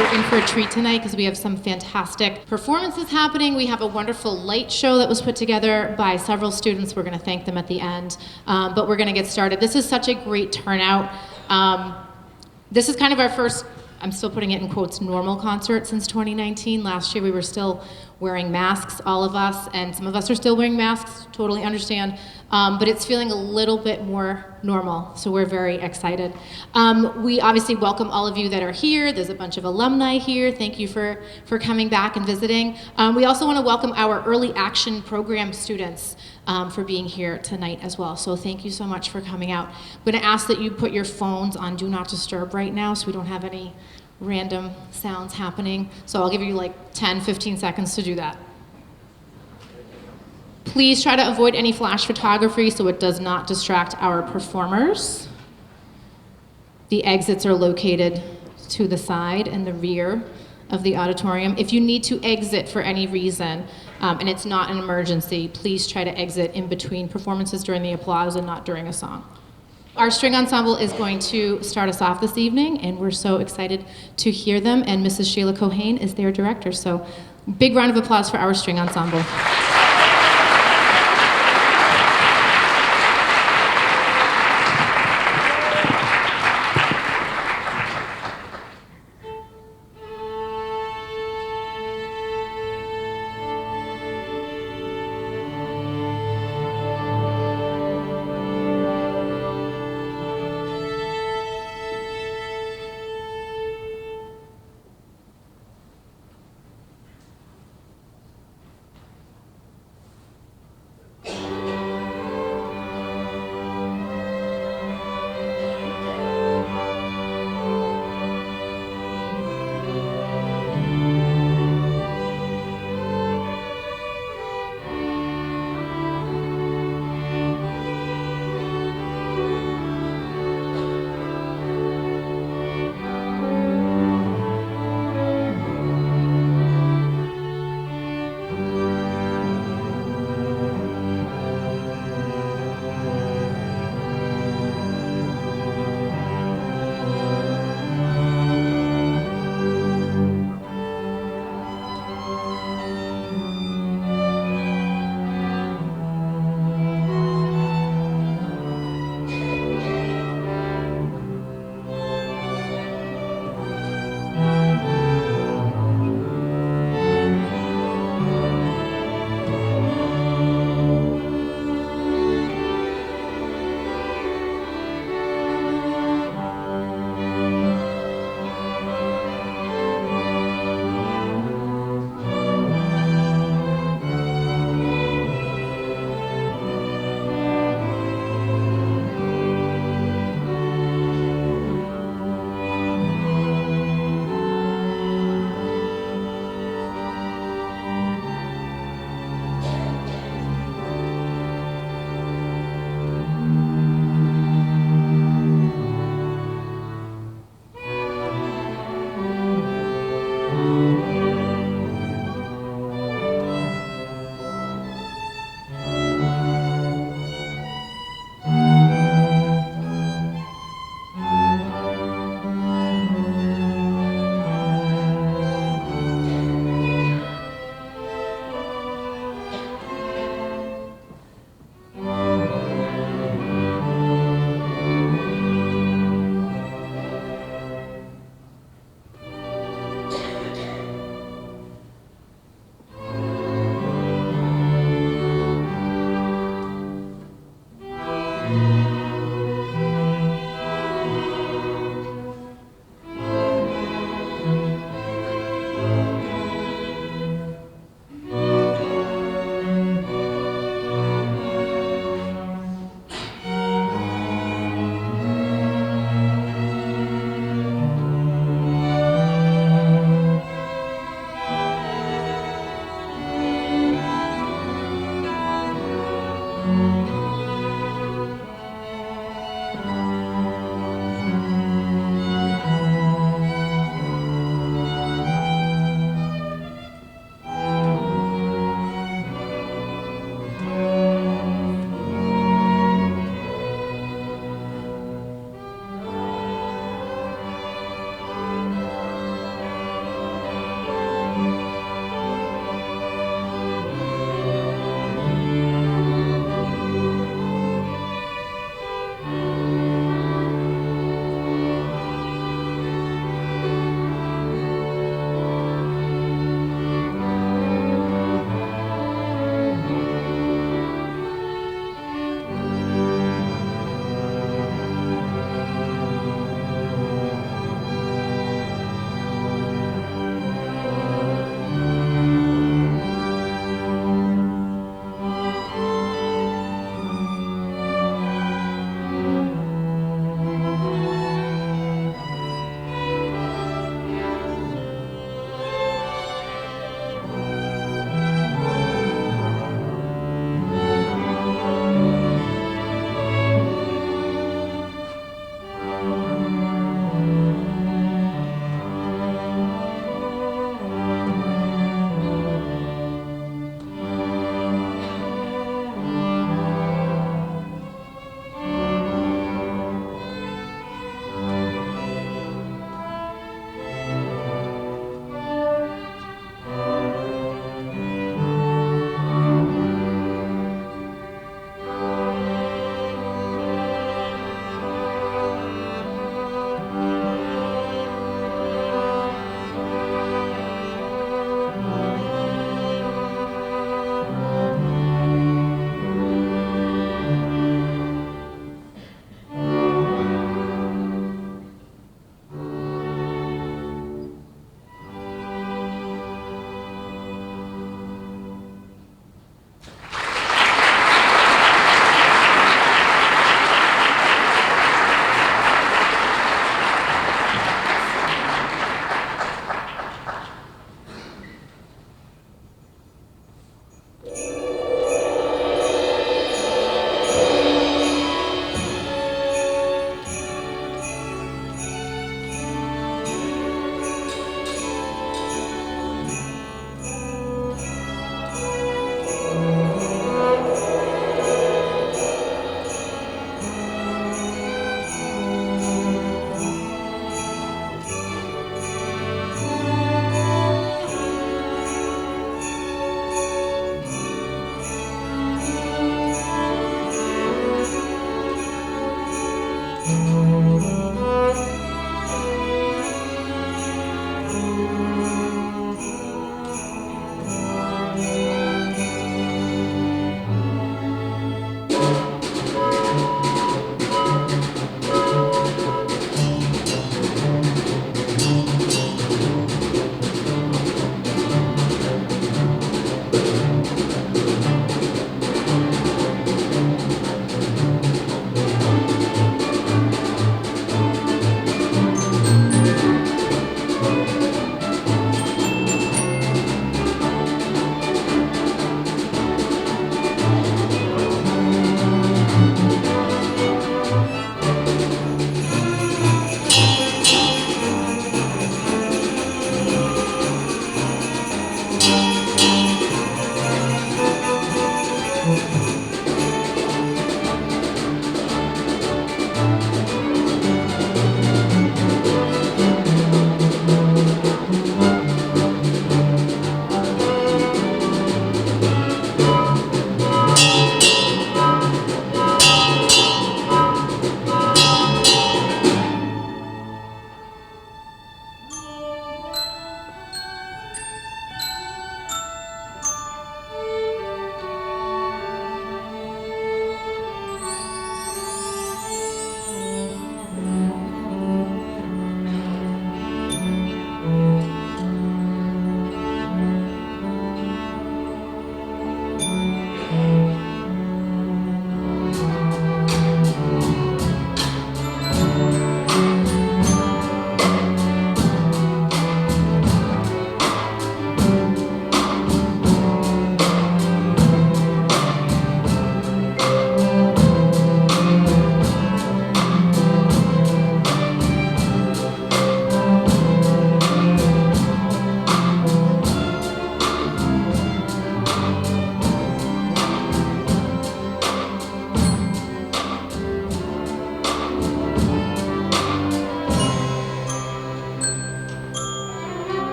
you're in for a treat tonight because we have some fantastic performances happening. We have a wonderful light show that was put together by several students. We're going to thank them at the end, but we're going to get started. This is such a great turnout. This is kind of our first, I'm still putting it in quotes, normal concert since 2019. Last year we were still wearing masks, all of us, and some of us are still wearing masks, totally understand, but it's feeling a little bit more normal, so we're very excited. We obviously welcome all of you that are here. There's a bunch of alumni here. Thank you for coming back and visiting. We also want to welcome our early action program students for being here tonight as well, so thank you so much for coming out. I'm going to ask that you put your phones on Do Not Disturb right now so we don't have any random sounds happening. So I'll give you like 10, 15 seconds to do that. Please try to avoid any flash photography so it does not distract our performers. The exits are located to the side and the rear of the auditorium. If you need to exit for any reason, and it's not an emergency, please try to exit in between performances during the applause and not during a song. Our string ensemble is going to start us off this evening, and we're so excited to hear them, and Mrs. Sheila Cohane is their director, so big round of applause for our string ensemble.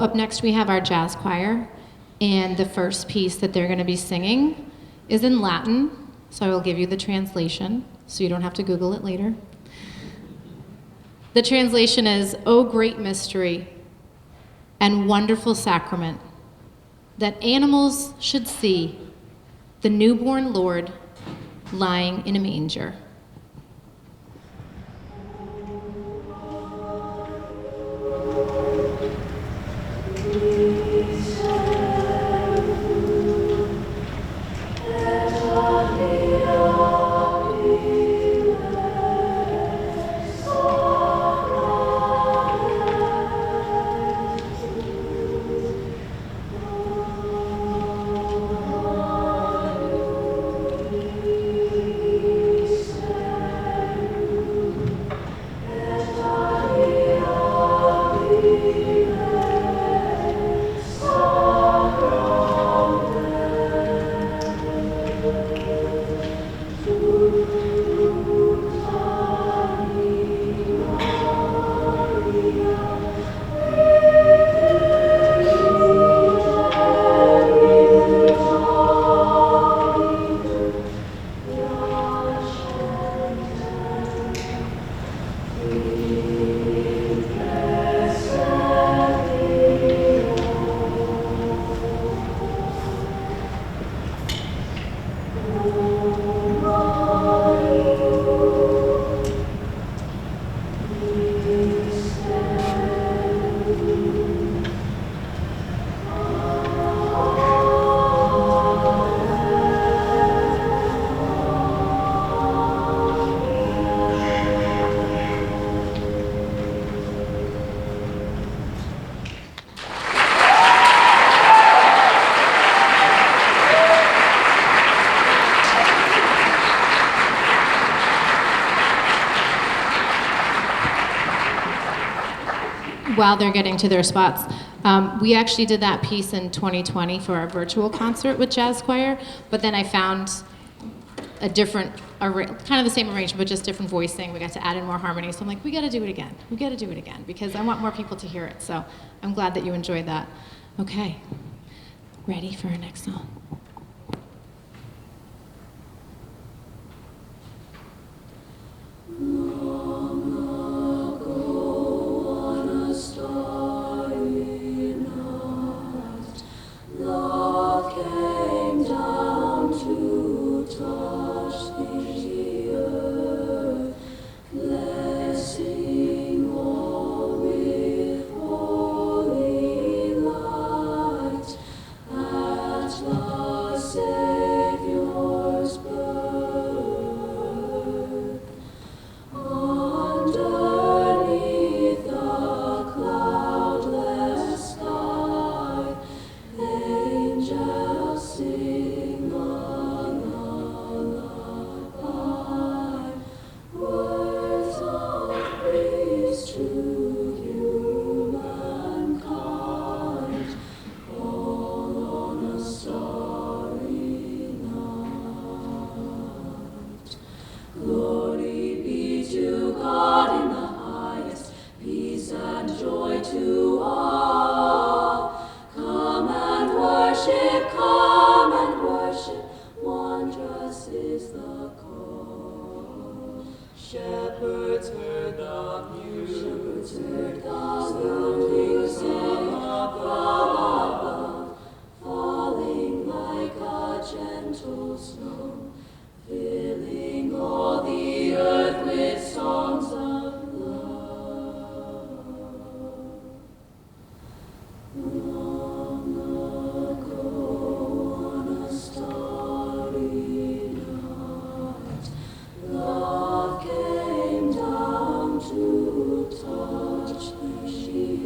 up next we have our jazz choir, and the first piece that they're going to be singing is in Latin, so I will give you the translation so you don't have to Google it later. The translation is, "O great mystery and wonderful sacrament, that animals should see the newborn Lord lying in a manger." While they're getting to their spots, we actually did that piece in 2020 for our virtual concert with Jazz Choir, but then I found a different, kind of the same arrangement, but just different voicing. We got to add in more harmony, so I'm like, we got to do it again. We got to do it again, because I want more people to hear it, so I'm glad that you enjoyed that. Okay, ready for our next song? Touch the sheep.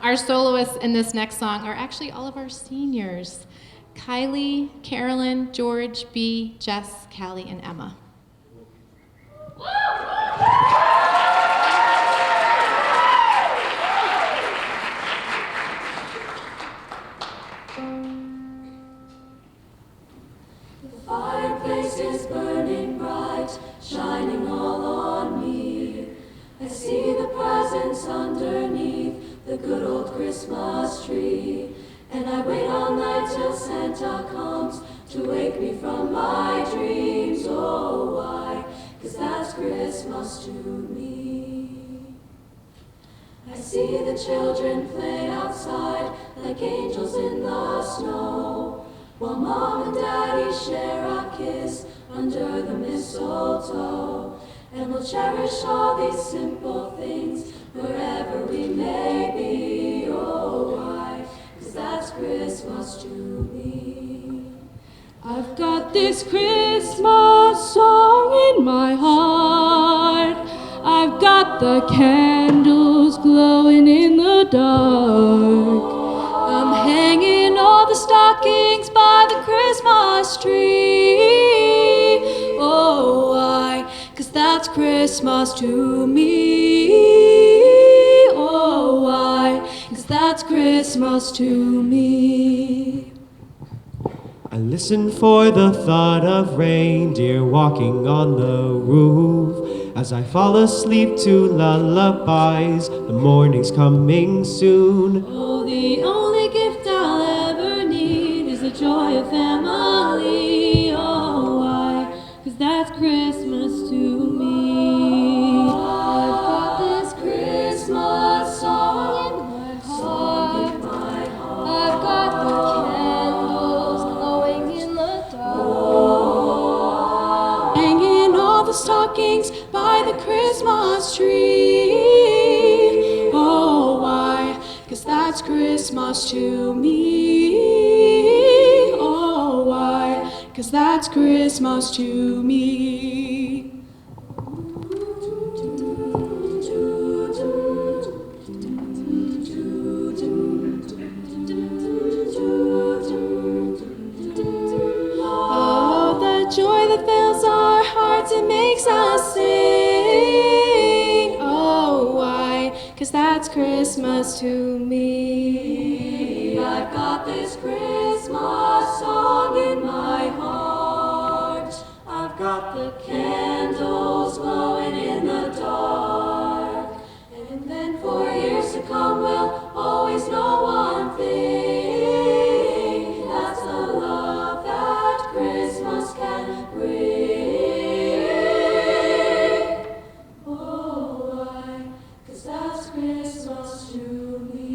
Our soloists in this next song are actually all of our seniors. Kylie, Carolyn, George, B, Jess, Callie, and Emma. The fireplace is burning bright, shining all on me. I see the presents underneath the good old Christmas tree. And I wait all night till Santa comes to wake me from my dreams. Oh, why? 'Cause that's Christmas to me. I see the children play outside like angels in the snow, while Mom and Daddy share a kiss under the mistletoe. And we'll cherish all these simple things wherever we may be. Oh, why? 'Cause that's Christmas to me. I've got this Christmas song in my heart. I've got the candles glowing in the dark. I'm hanging all the stockings by the Christmas tree. Oh, why? 'Cause that's Christmas to me. Oh, why? 'Cause that's Christmas to me. I listen for the thought of reindeer walking on the roof. As I fall asleep to lullabies, the morning's coming soon. Oh, the only gift I'll ever need is the joy of family. Oh, why? 'Cause that's Christmas to me. I've got this Christmas song in my heart. I've got the candles glowing in the dark. Hanging all the stockings by the Christmas tree. Oh, why? 'Cause that's Christmas to me. Oh, why? 'Cause that's Christmas to me. Oh, the joy that fills our hearts and makes us sing. Oh, why? 'Cause that's Christmas to me. I've got this Christmas song in my heart. I've got the candles glowing in the dark. And then for years to come we'll always know one thing. That's the love that Christmas can bring. Oh, why? 'Cause that's Christmas to me.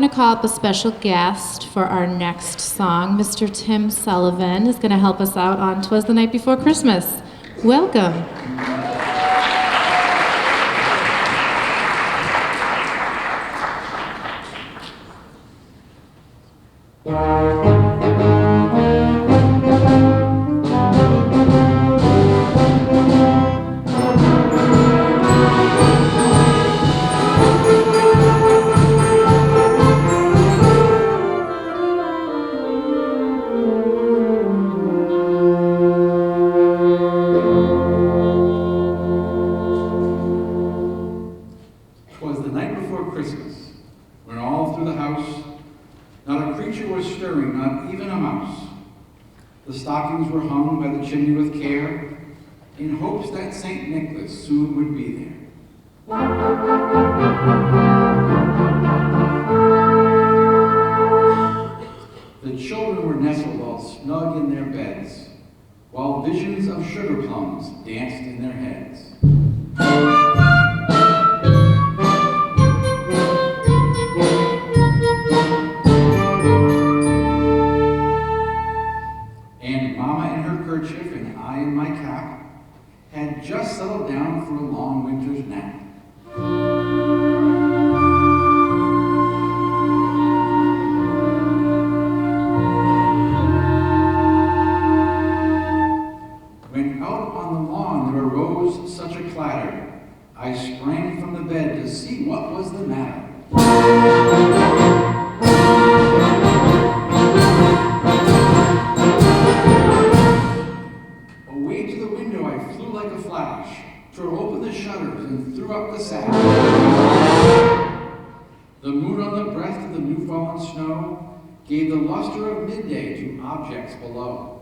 to call up a special guest for our next song. Mr. Tim Sullivan is going to help us out on "'Twas the Night Before Christmas." Welcome. The stockings were hung by the chimney with care, in hopes that St. Nicholas soon would be there. The children were nestled all snug in their beds, while visions of sugar plums danced in their heads. And I in my cap had just settled down for a long winter's nap. When out on the lawn there arose such a clatter, I sprang from the bed to see what was the matter. Tore open the shutters and threw up the sash. The moon on the breast of the new fallen snow gave the luster of midday to objects below.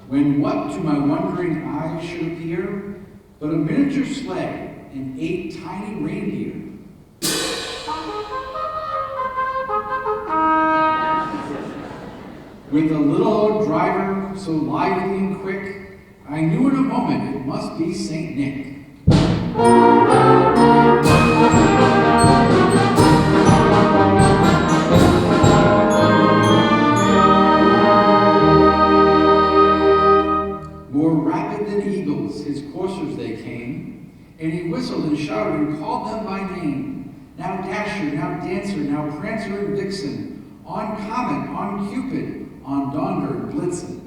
When what to my wondering eyes should appear but a miniature sleigh and 8 tiny reindeer. With a little old driver so lively and quick, I knew in a moment it must be St. Nick. More rapid than eagles, his coursers they came, and he whistled and shouted and called them by name. Now Dasher, now Dancer, now Prancer and Vixen, on Comet, on Cupid, on Donder and Blitzen.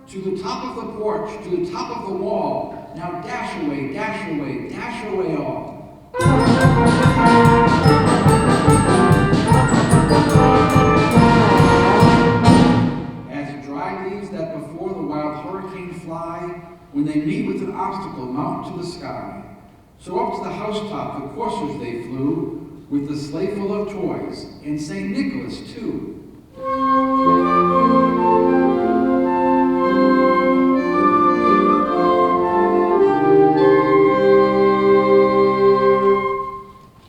To the top of the porch, to the top of the wall, now dash away, dash away, dash away all. As dry leaves that before the wild hurricane fly, when they meet with an obstacle, mount to the sky. So up to the housetop the coursers they flew, with the sleigh full of toys, and St. Nicholas too.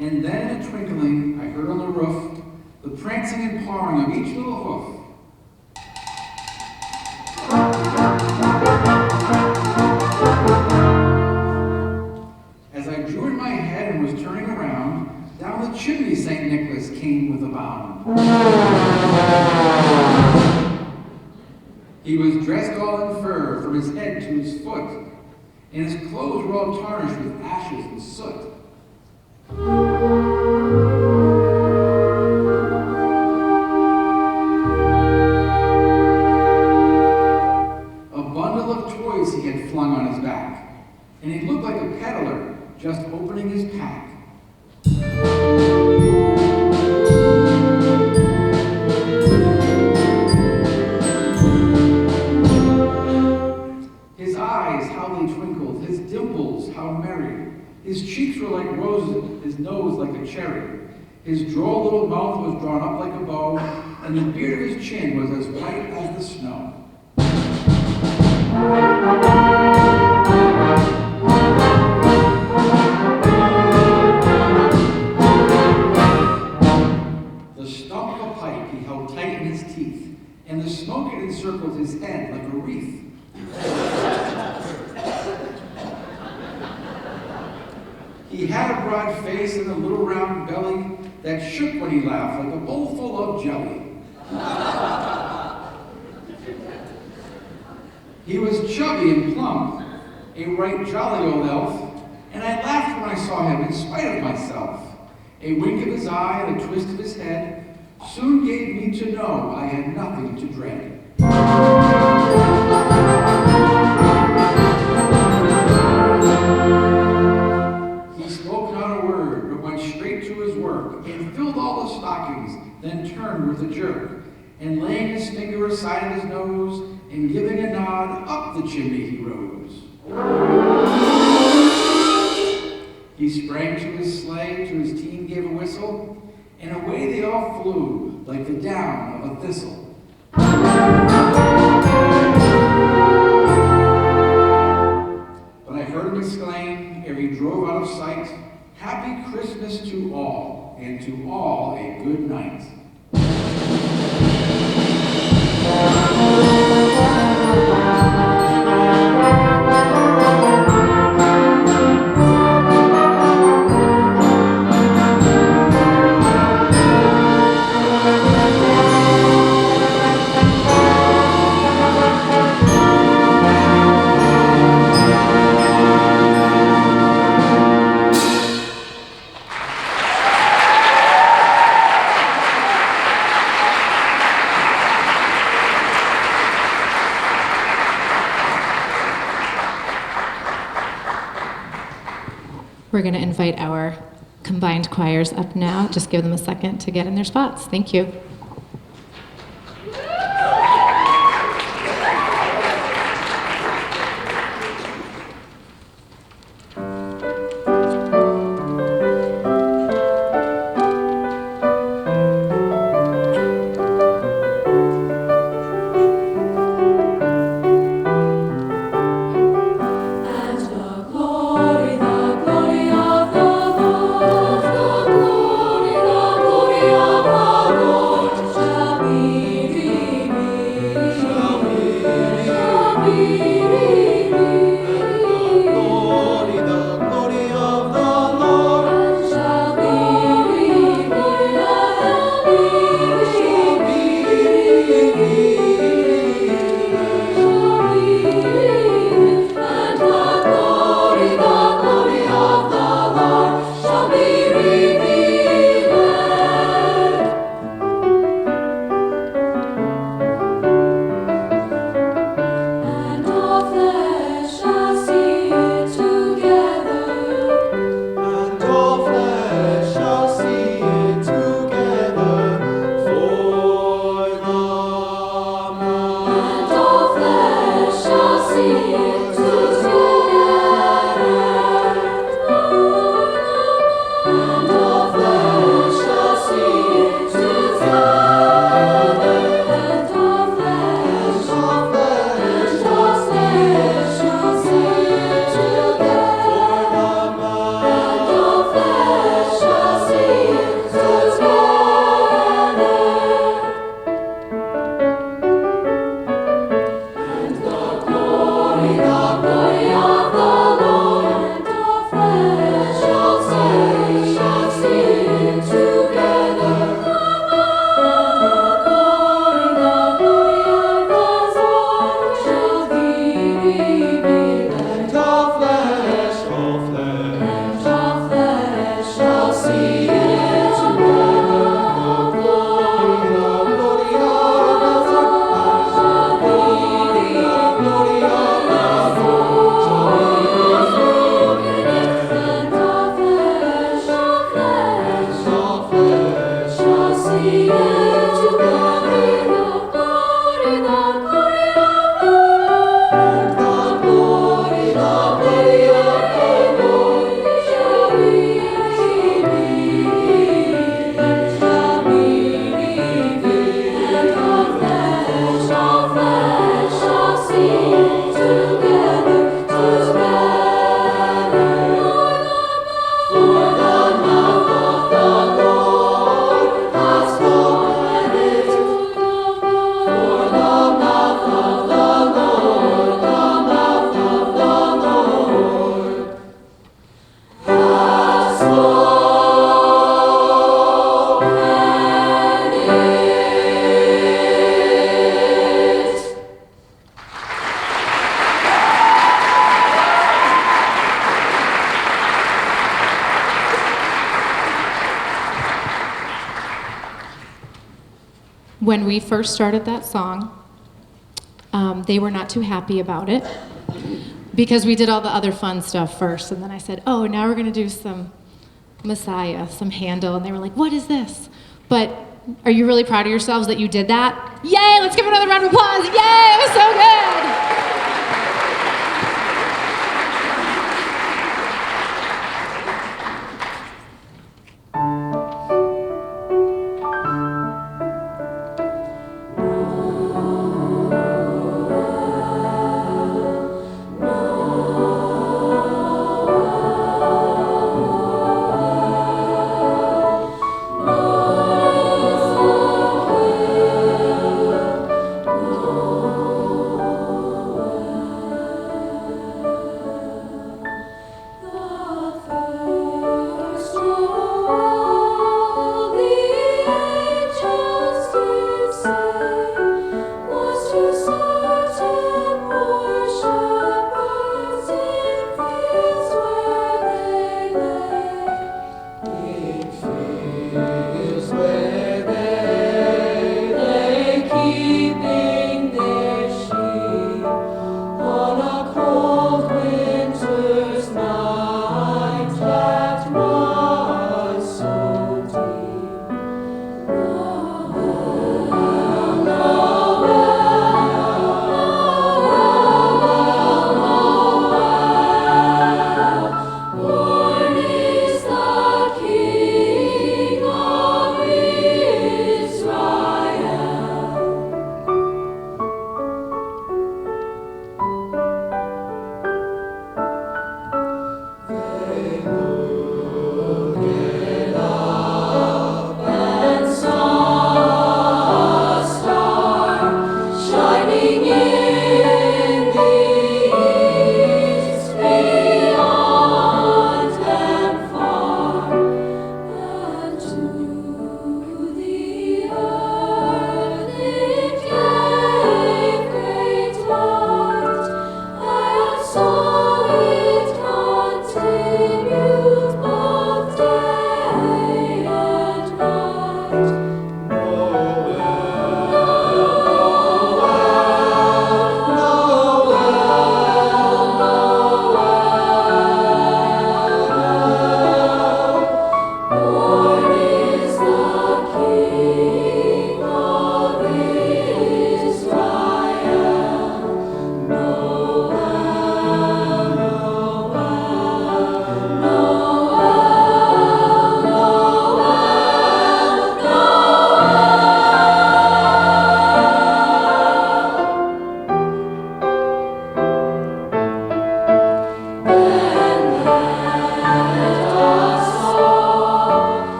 And then in a twinkling, I heard on the roof the prancing and pawing of each little hoof. As I drew in my head and was turning around, down the chimney St. Nicholas came with a bound. He was dressed all in fur from his head to his foot, and his clothes were all tarnished with ashes and soot. He had flung on his back, and he looked like a peddler just opening his pack. His eyes, how they twinkled, his dimples, how merry. His cheeks were like roses, his nose like a cherry. His droll little mouth was drawn up like a bow, and the beard of his chin was as white as the snow. smoke had encircled his head like a wreath. He had a broad face and a little round belly that shook when he laughed like a bowl full of jelly. He was chubby and plump, a right jolly old elf, and I laughed when I saw him in spite of myself. A wink of his eye and a twist of his head soon gave me to know I had nothing to dread. He spoke not a word, but went straight to his work, and filled all the stockings, then turned with a jerk, and laying his finger aside of his nose, and giving a nod, up the chimney he rose. He sprang to his sleigh, to his team gave a whistle, and away they all flew, like the down of a thistle. But I heard him exclaim, ere he drove out of sight, "Happy Christmas to all, and to all a good night." We're going to invite our combined choirs up now. Just give them a second to get in their spots. Thank you. When we first started that song, they were not too happy about it because we did all the other fun stuff first. And then I said, oh, now we're going to do some Messiah, some Handel. And they were like, what is this? But are you really proud of yourselves that you did that? Yay, let's give another round of applause. Yay, it was so good.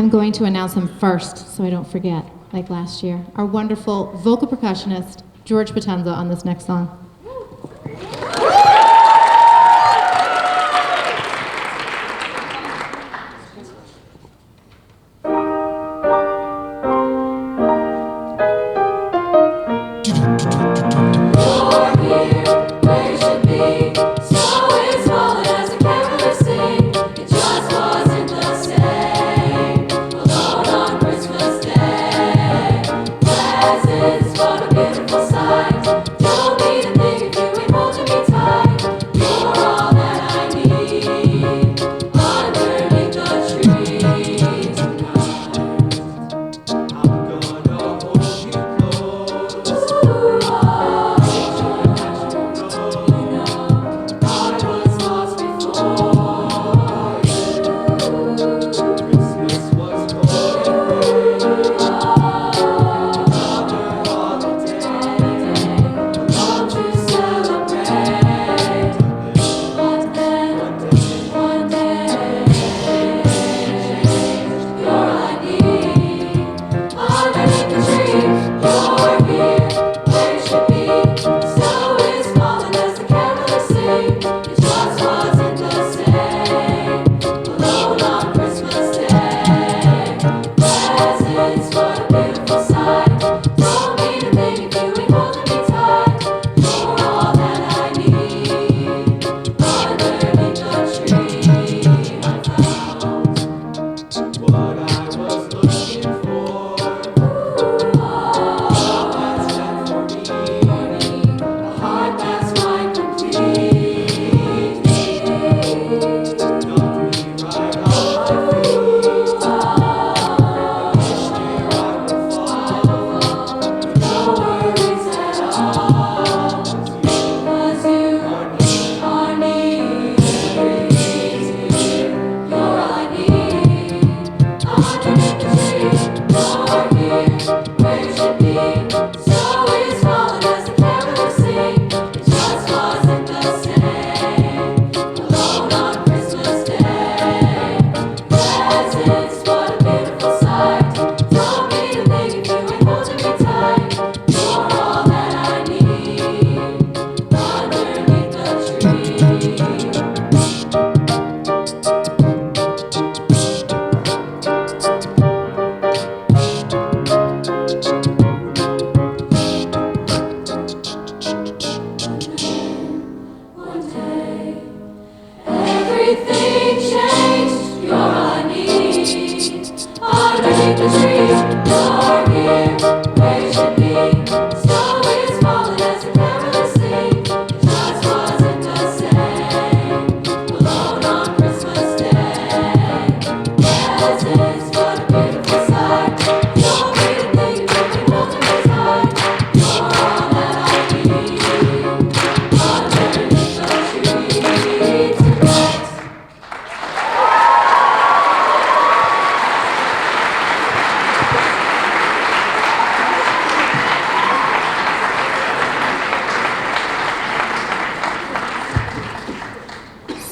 I'm going to announce him first so I don't forget, like last year. Our wonderful vocal percussionist, George Potenza, on this next song.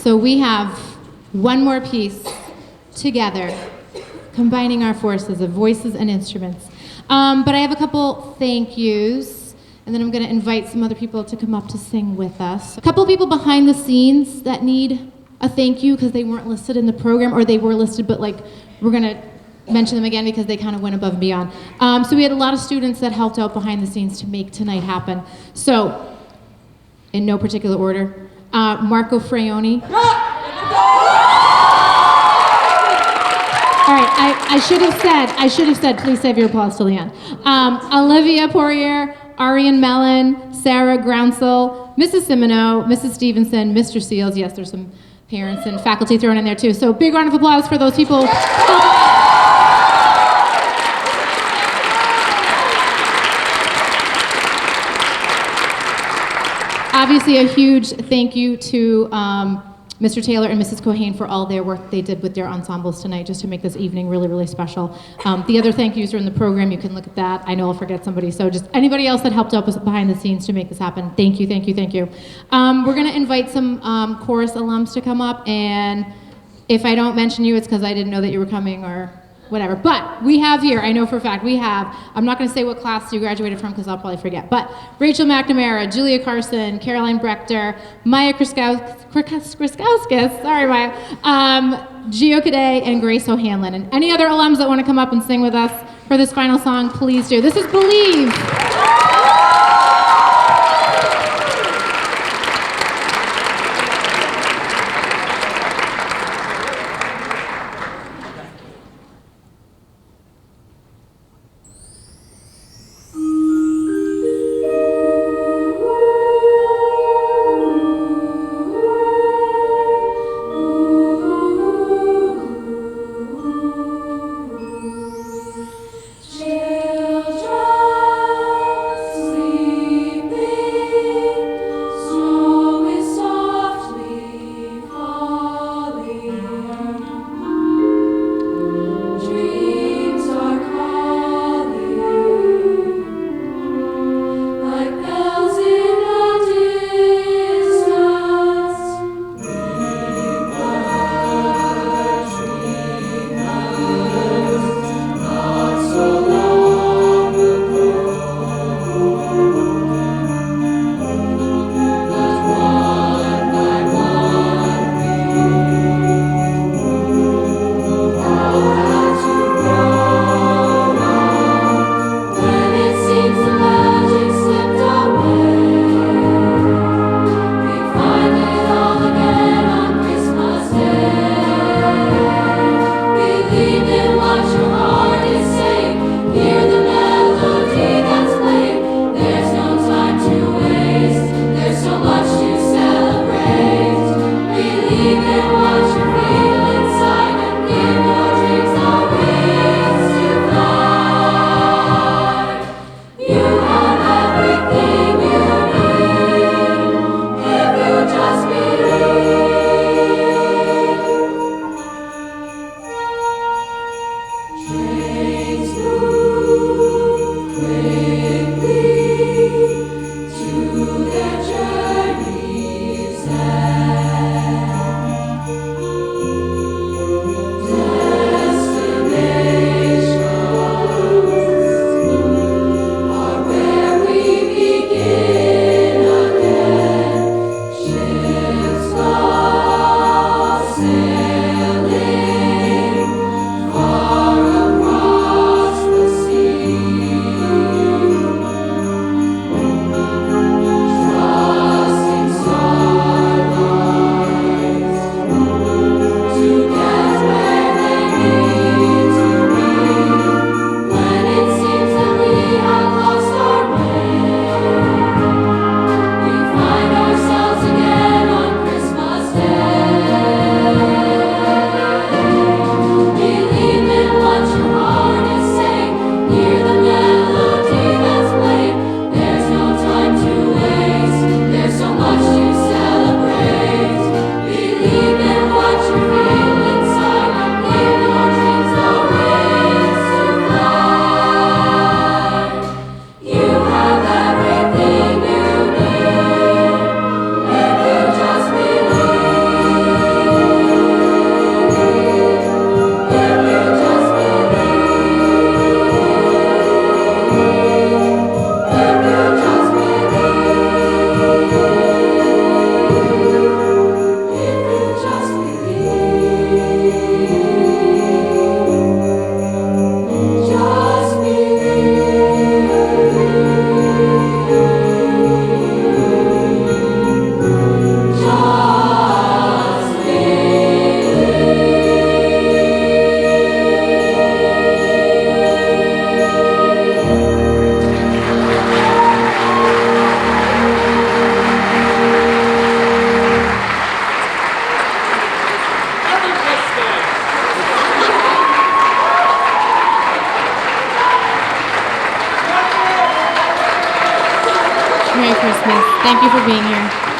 So we have one more piece together, combining our forces of voices and instruments. But I have a couple thank yous, and then I'm going to invite some other people to come up to sing with us. A couple people behind the scenes that need a thank you because they weren't listed in the program, or they were listed, but like we're going to mention them again because they kind of went above and beyond. So we had a lot of students that helped out behind the scenes to make tonight happen. So, in no particular order, Marco Freoni. All right, I should have said, please save your applause till the end. Olivia Poirier, Arian Mellon, Sarah Grounsell, Mrs. Simino, Mrs. Stevenson, Mr. Seals. Yes, there's some parents and faculty thrown in there too. So big round of applause for those people. Obviously, a huge thank you to Mr. Taylor and Mrs. Cohane for all their work they did with their ensembles tonight just to make this evening really, really special. The other thank yous are in the program. You can look at that. I know I'll forget somebody. So just anybody else that helped out behind the scenes to make this happen, thank you, thank you, thank you. We're going to invite some chorus alums to come up. And if I don't mention you, it's because I didn't know that you were coming or whatever. But we have here, I know for a fact, I'm not going to say what class you graduated from because I'll probably forget, but Rachel McNamara, Julia Carson, Caroline Brechter, Maya Kriskowskis, sorry Maya, Gio Cadet, and Grace O'Hanlon. And any other alums that want to come up and sing with us for this final song, please do. This is Believe. Merry Christmas. Thank you for being here.